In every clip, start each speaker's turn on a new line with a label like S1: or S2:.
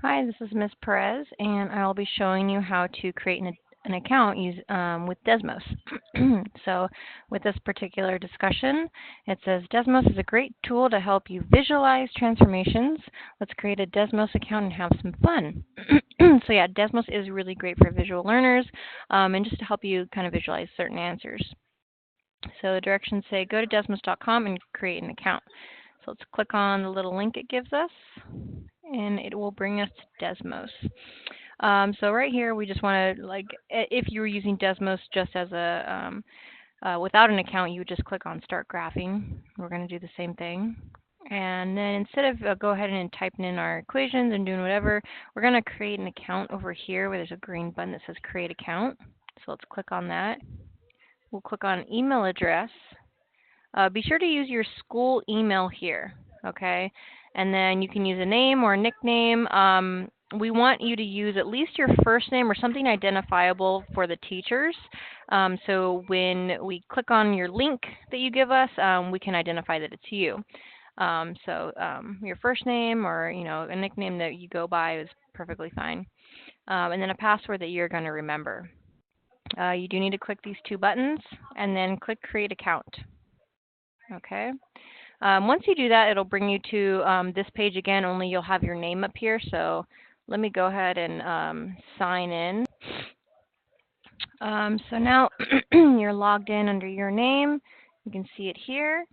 S1: Hi, this is Ms. Perez, and I'll be showing you how to create an account with Desmos. So with this particular discussion, it says Desmos is a great tool to help you visualize transformations. Let's create a Desmos account and have some fun. So yeah, Desmos is really great for visual learners and just to help you kind of visualize certain answers. So the directions say go to desmos.com and create an account. So let's click on the little link it gives us, and it will bring us to Desmos. So right here, we just want to, like, if you were using Desmos just as without an account, you would just click on Start Graphing. We're going to do the same thing. And then instead of go ahead and typing in our equations and doing whatever, we're going to create an account over here where there's a green button that says Create Account. So let's click on that. We'll click on Email Address. Be sure to use your school email here, okay? And then you can use a name or a nickname. We want you to use at least your first name or something identifiable for the teachers. So when we click on your link that you give us, we can identify that it's you. Your first name or a nickname that you go by is perfectly fine. And then a password that you're going to remember. You do need to click these two buttons and then click Create Account. Okay. Once you do that, it'll bring you to this page again, only you'll have your name up here. So let me go ahead and sign in. So now you're logged in under your name. You can see it here.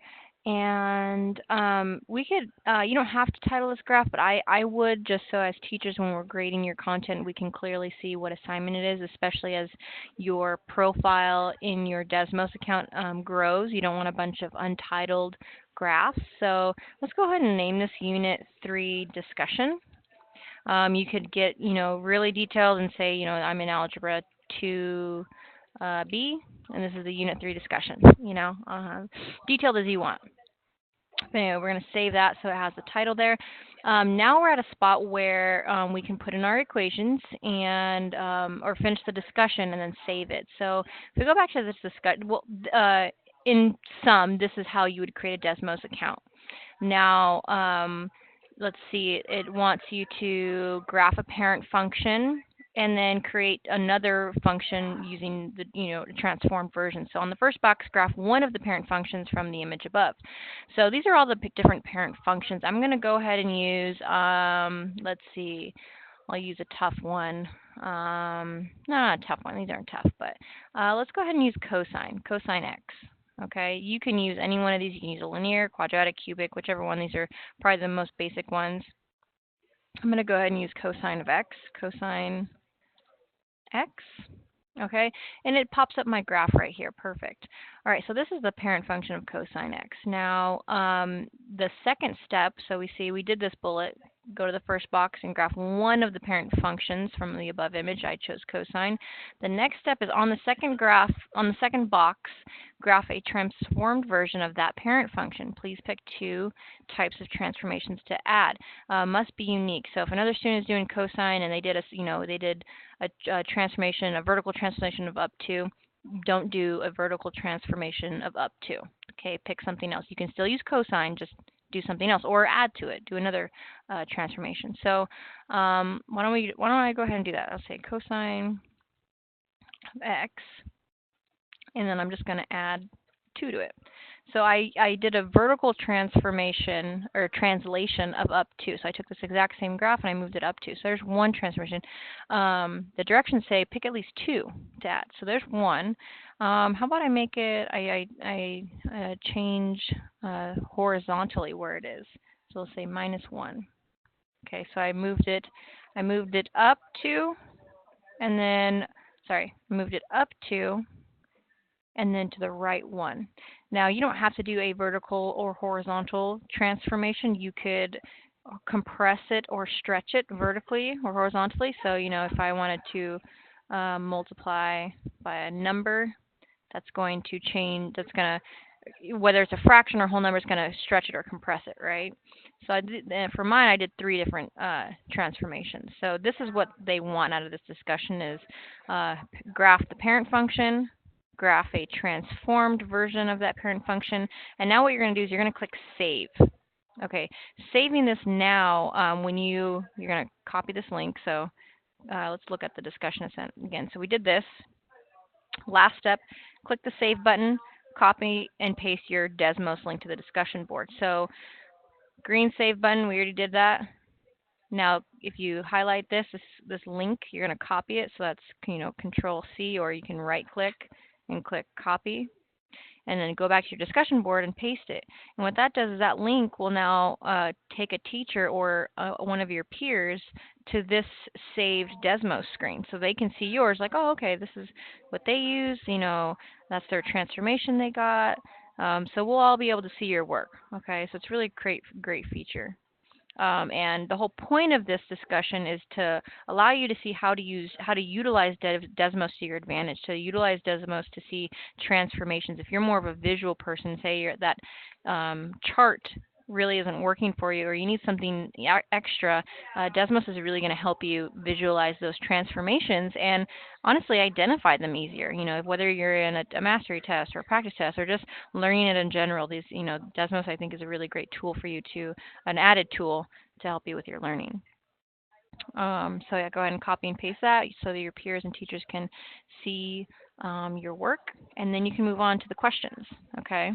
S1: And you don't have to title this graph, but I would, just so as teachers, when we're grading your content, we can clearly see what assignment it is, especially as your profile in your Desmos account grows. You don't want a bunch of untitled graphs. So let's go ahead and name this Unit 3 Discussion. You could get, really detailed and say, I'm in Algebra 2B, and this is the Unit 3 discussion, detailed as you want. But anyway, we're going to save that so it has the title there. Now we're at a spot where we can put in our equations and or finish the discussion and then save it. So if we go back to this discussion, in sum, this is how you would create a Desmos account. Now, let's see, it wants you to graph a parent function and then create another function using the transformed version. So on the first box, graph one of the parent functions from the image above. So these are all the different parent functions. I'm going to go ahead and use, let's see, I'll use a tough one. No, not a tough one. These aren't tough, but let's go ahead and use cosine x. Okay, you can use any one of these. You can use a linear, quadratic, cubic, whichever one. These are probably the most basic ones. I'm going to go ahead and use cosine of x, cosine x. Okay, and it pops up my graph right here. Perfect. All right, so this is the parent function of cosine x. Now, the second step, so we did this bullet. Go to the first box and graph one of the parent functions from the above image. I chose cosine. The next step is on the second graph, on the second box, graph a transformed version of that parent function. Please pick two types of transformations to add. Must be unique. So if another student is doing cosine and they did a transformation, a vertical transformation of up to, don't do a vertical transformation of up to. Okay, pick something else. You can still use cosine, just do something else, or add to it, do another transformation. So why don't I go ahead and do that? I'll say cosine of x, and then I'm just going to add 2 to it. So I did a vertical transformation or translation of up to. So I took this exact same graph and I moved it up to. So there's one transformation. The directions say pick at least 2 to add. So there's one. How about I make it, I change horizontally where it is. So we'll say -1. Okay, so I moved it up 2, and then, sorry, I moved it up 2, and then to the right 1. Now, you don't have to do a vertical or horizontal transformation. You could compress it or stretch it vertically or horizontally. So, if I wanted to multiply by a number, that's going to change, whether it's a fraction or whole number, it's going to stretch it or compress it, right? So for mine, I did 3 different transformations. So this is what they want out of this discussion is graph the parent function, graph a transformed version of that parent function, and now what you're going to do is you're going to click Save. Okay, saving this now, when you're going to copy this link. So let's look at the discussion again. So we did this. Last step, click the save button, copy and paste your Desmos link to the discussion board. So green save button, we already did that. Now, if you highlight this link, you're going to copy it. So that's, Control C, or you can right click and click copy, and then go back to your discussion board and paste it. And what that does is that link will now take a teacher or one of your peers to this saved Desmos screen. So they can see yours, like, oh, okay, this is what they use, that's their transformation they got. So we'll all be able to see your work. Okay, so it's really great feature. And the whole point of this discussion is to allow you to see how to utilize Desmos to your advantage. To utilize Desmos to see transformations. If you're more of a visual person, say that chart really isn't working for you, or you need something extra, Desmos is really going to help you visualize those transformations and honestly identify them easier. Whether you're in a mastery test or a practice test or just learning it in general, Desmos I think is a really great tool for you an added tool to help you with your learning. So yeah, go ahead and copy and paste that so that your peers and teachers can see your work, and then you can move on to the questions. Okay.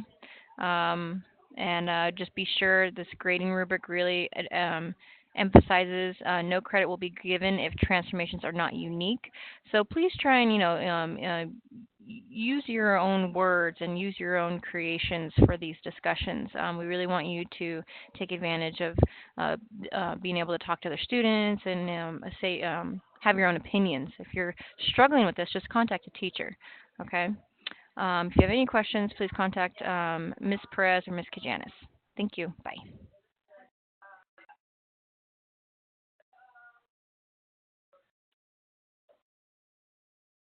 S1: And just be sure this grading rubric really emphasizes no credit will be given if transformations are not unique. So please try and use your own words and use your own creations for these discussions. We really want you to take advantage of being able to talk to other students and have your own opinions. If you're struggling with this, just contact a teacher. Okay. If you have any questions, please contact Ms. Perez or Ms. Kajanis. Thank you. Bye.